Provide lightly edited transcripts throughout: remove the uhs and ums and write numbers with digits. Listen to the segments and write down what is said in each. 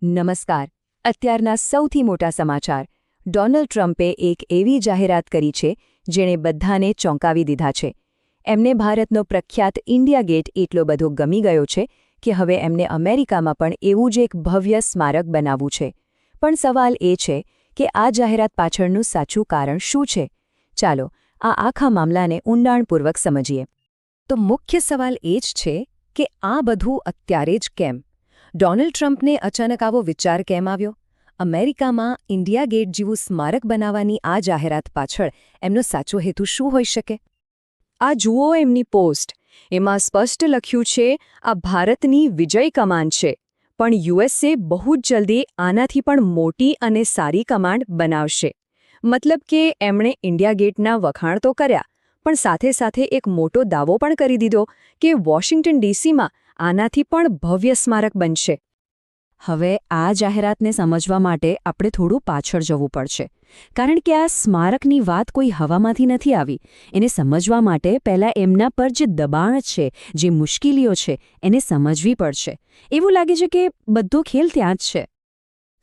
નમસ્કાર. અત્યારના સૌથી મોટા સમાચાર. ડોનાલ્ડ ટ્રમ્પે એક એવી જાહેરાત કરી છે જેણે બધાને ચોંકાવી દીધા છે. એમને ભારતનો પ્રખ્યાત ઇન્ડિયા ગેટ એટલો બધો ગમી ગયો છે કે હવે એમને અમેરિકામાં પણ એવું જ એક ભવ્ય સ્મારક બનાવવું છે. પણ સવાલ એ છે કે આ જાહેરાત પાછળનું સાચું કારણ શું છે? ચાલો આ આખા મામલાને ઊંડાણપૂર્વક સમજીએ. તો મુખ્ય સવાલ એ જ છે કે આ બધું અત્યારે જ કેમ? ડોનાલ્ડ ટ્રમ્પને અચાનક આવો વિચાર કેમ આવ્યો? અમેરિકામાં ઇન્ડિયા ગેટ જેવું સ્મારક બનાવવાની આ જાહેરાત પાછળ એમનો સાચો હેતુ શું હોઈ શકે? આ જુઓ એમની પોસ્ટ. એમાં સ્પષ્ટ લખ્યું છે, આ ભારતની વિજય કમાન છે, પણ યુએસએ બહુ જ જલ્દી આનાથી પણ મોટી અને સારી કમાન્ડ બનાવશે. મતલબ કે એમણે ઇન્ડિયા ગેટના વખાણ તો કર્યા, પણ સાથે સાથે એક મોટો દાવો પણ કરી દીધો કે વોશિંગ્ટન ડીસીમાં આનાથી પણ ભવ્ય સ્મારક બનશે. હવે આ જાહેરાતને સમજવા માટે આપણે થોડું પાછળ જવું પડશે, કારણ કે આ સ્મારકની વાત કોઈ હવામાંથી નથી આવી. એને સમજવા માટે પહેલાં એમના પર જે દબાણ છે, જે મુશ્કેલીઓ છે, એને સમજવી પડશે. એવું લાગે છે કે બધો ખેલ ત્યાં જ છે.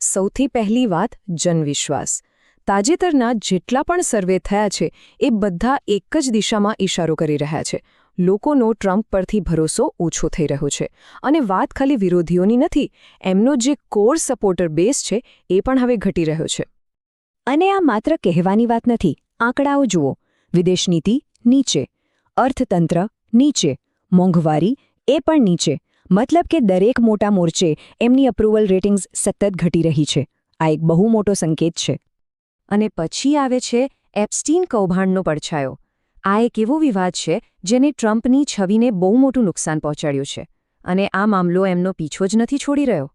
સૌથી પહેલી વાત, જનવિશ્વાસ. તાજેતરના જેટલા પણ સર્વે થયા છે એ બધા એક જ દિશામાં ઇશારો કરી રહ્યા છે. લોકોનો ટ્રમ્પ પરથી ભરોસો ઓછો થઈ રહ્યો છે. અને વાત ખાલી વિરોધીઓની નથી, એમનો જે કોર સપોર્ટર બેઝ છે એ પણ હવે ઘટી રહ્યો છે. અને આ માત્ર કહેવાની વાત નથી. આંકડાઓ જુઓ. વિદેશ નીતિ નીચે, અર્થતંત્ર નીચે, મોંઘવારી એ પણ નીચે. મતલબ કે દરેક મોટા મોરચે એમની અપ્રુવલ રેટિંગ્સ સતત ઘટી રહી છે. આ એક બહુ મોટો સંકેત છે. અને પછી આવે છે એપ્સ્ટીન કૌભાંડનો પડછાયો. આ એક એવો વિવાદ છે જેને ટ્રમ્પની છબીને બહુ મોટું નુકસાન પહોંચાડ્યું છે. અને આ મામલો એમનો પીછો જ નથી છોડી રહ્યો.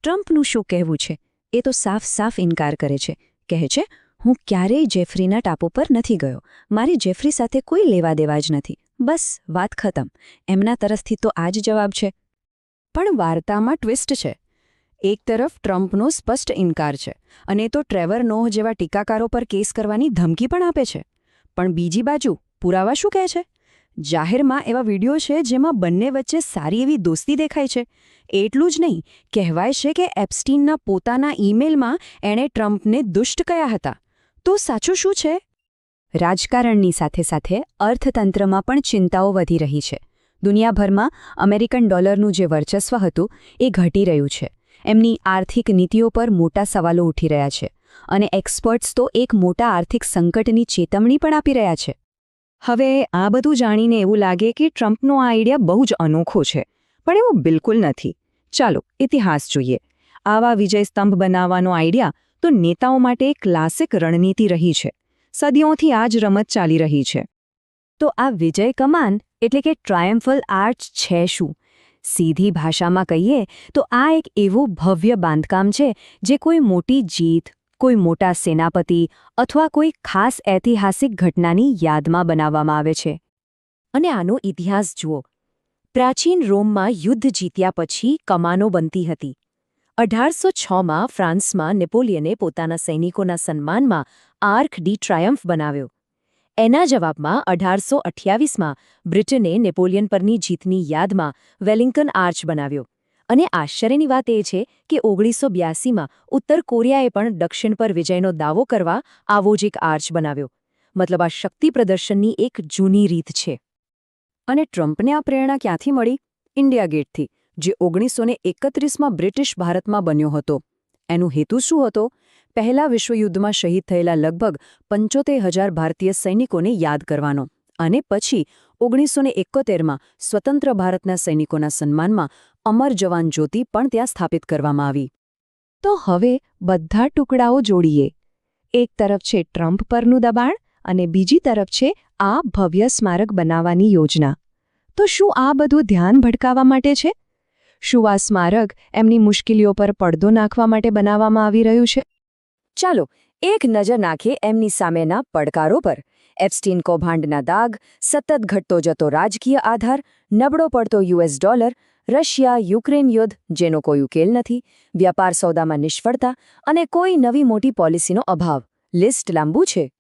ટ્રમ્પનું શું કહેવું છે? એ તો સાફ સાફ ઇનકાર કરે છે. કહે છે, હું ક્યારેય જેફરીના ટાપુ પર નથી ગયો. મારી જેફરી સાથે કોઈ લેવા દેવા જ નથી. બસ, વાત ખતમ. એમના તરફથી તો આ જ જવાબ છે. પણ વાર્તામાં ટ્વિસ્ટ છે. એક તરફ ટ્રમ્પનો સ્પષ્ટ ઇનકાર છે, અને તો ટ્રેવર નોહ જેવા ટીકાકારો પર કેસ કરવાની ધમકી પણ આપે છે. પણ બીજી બાજુ પુરાવા શું કહે છે? જાહેરમાં એવા વિડીયો છે જેમાં બંને વચ્ચે સારી એવી દોસ્તી દેખાય છે. એટલું જ નહીં, કહેવાય છે કે એપ્સ્ટીનના પોતાના ઈમેલમાં એણે ટ્રમ્પને દુષ્ટ કહ્યા હતા. તો સાચું શું છે? રાજકારણની સાથે સાથે અર્થતંત્રમાં પણ ચિંતાઓ વધી રહી છે. દુનિયાભરમાં અમેરિકન ડોલરનું જે વર્ચસ્વ હતું એ ઘટી રહ્યું છે. એમની આર્થિક નીતિઓ પર મોટા સવાલો ઉઠી રહ્યા છે. અને એક્સપર્ટ્સ તો એક મોટા આર્થિક સંકટની ચેતવણી પણ આપી રહ્યા છે. હવે આ બધું જાણીને એવું લાગે કે ટ્રમ્પનો આ આઈડિયા બહુ જ અનોખો છે. પણ એવું બિલકુલ નથી. ચાલો ઇતિહાસ જોઈએ. આવા વિજય સ્તંભ બનાવવાનો આઈડિયા તો નેતાઓ માટે એક ક્લાસિક રણનીતિ રહી છે. સદીઓથી આ જ રમત ચાલી રહી છે. તો આ વિજય કમાન એટલે કે ટ્રાયમ્ફલ આર્ચ છે શું? સીધી ભાષામાં કહીએ તો આ એક એવું ભવ્ય બાંધકામ છે જે કોઈ મોટી જીત, કોઈ મોટા સેનાપતિ અથવા કોઈ ખાસ ઐતિહાસિક ઘટનાની યાદમાં બનાવવામાં આવે છે. અને આનો ઇતિહાસ જુઓ. પ્રાચીન રોમમાં યુદ્ધ જીત્યા પછી કમાનો બનતી હતી. 1806માં ફ્રાન્સમાં નેપોલિયને પોતાના સૈનિકોના સન્માનમાં આર્ક ડી ટ્રાયમ્ફ બનાવ્યો. એના જવાબમાં 1828માં બ્રિટને નેપોલિયન પરની જીતની યાદમાં વેલિંગ્ટન આર્ચ બનાવ્યો. અને આશ્ચર્યની વાત એ છે કે 1982માં ઉત્તર કોરિયાએ પણ દક્ષિણ પર વિજયનો દાવો કરવા આવો જ એક આર્ચ બનાવ્યો. મતલબ આ શક્તિ પ્રદર્શનની એક જૂની રીત છે. અને ટ્રમ્પને આ પ્રેરણા ક્યાંથી મળી? ઇન્ડિયા ગેટથી, જે 1931માં બ્રિટિશ ભારતમાં બન્યો હતો. એનું હેતુ શું હતો? પહેલા વિશ્વયુદ્ધમાં શહીદ થયેલા લગભગ 75,000 ભારતીય સૈનિકોને યાદ કરવાનો. અને પછી 1971માં સ્વતંત્ર ભારતના સૈનિકોના સન્માનમાં અમર જવાન જ્યોતિ પણ ત્યાં સ્થાપિત કરવામાં આવી. તો હવે બધા ટુકડાઓ જોડીએ. એક તરફ છે ટ્રમ્પ પરનું દબાણ અને બીજી તરફ છે આ ભવ્ય સ્મારક બનાવવાની યોજના. તો શું આ બધું ધ્યાન ભટકાવવા માટે છે? શું આ સ્મારક એમની મુશ્કેલીઓ પર પડદો નાખવા માટે બનાવવામાં આવી રહ્યું છે? ચાલો એક નજર નાખીએ એમની સામેના પડકારો પર. એપ્સ્ટીન કૌભાંડના દાગ, સતત ઘટતો જતો રાજકીય આધાર, નબળો પડતો યુએસ ડોલર, રશિયા યુક્રેન યુદ્ધ જેનો કોઈ ઉકેલ નથી, વ્યાપાર સોદામાં નિષ્ફળતા અને કોઈ નવી મોટી પોલિસીનો અભાવ. લિસ્ટ લાંબુ છે.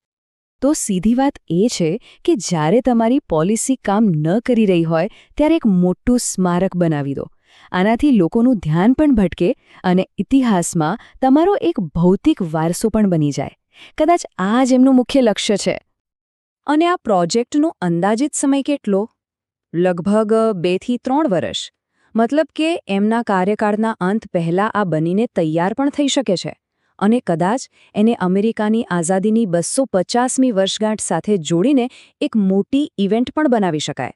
તો સીધી વાત એ છે કે જ્યારે તમારી પોલિસી કામ ન કરી રહી હોય ત્યારે એક મોટું સ્મારક બનાવી દો. આનાથી લોકોનું ધ્યાન પણ ભટકે અને ઇતિહાસમાં તમારો એક ભૌતિક વારસો પણ બની જાય. કદાચ આ જ એમનું મુખ્ય લક્ષ્ય છે. અને આ પ્રોજેક્ટનો અંદાજિત સમય કેટલો? લગભગ 2 થી 3 વર્ષ. મતલબ કે એમના કાર્યકાળના અંત પહેલાં આ બનીને તૈયાર પણ થઈ શકે છે. અને કદાચ એને અમેરિકાની આઝાદીની 250મી વર્ષગાંઠ સાથે જોડીને એક મોટી ઇવેન્ટ પણ બનાવી શકાય.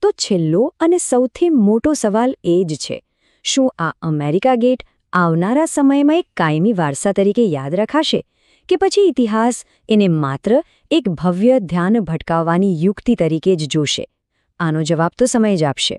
તો છેલ્લો અને સૌથી મોટો સવાલ એ જ છે, શું આ અમેરિકા ગેટ આવનારા સમયમાં એક કાયમી વારસા તરીકે યાદ રખાશે કે પછી ઇતિહાસ એને માત્ર એક ભવ્ય ધ્યાન ભટકાવવાની યુક્તિ તરીકે જ જોશે? આનો જવાબ તો સમય જ આપશે.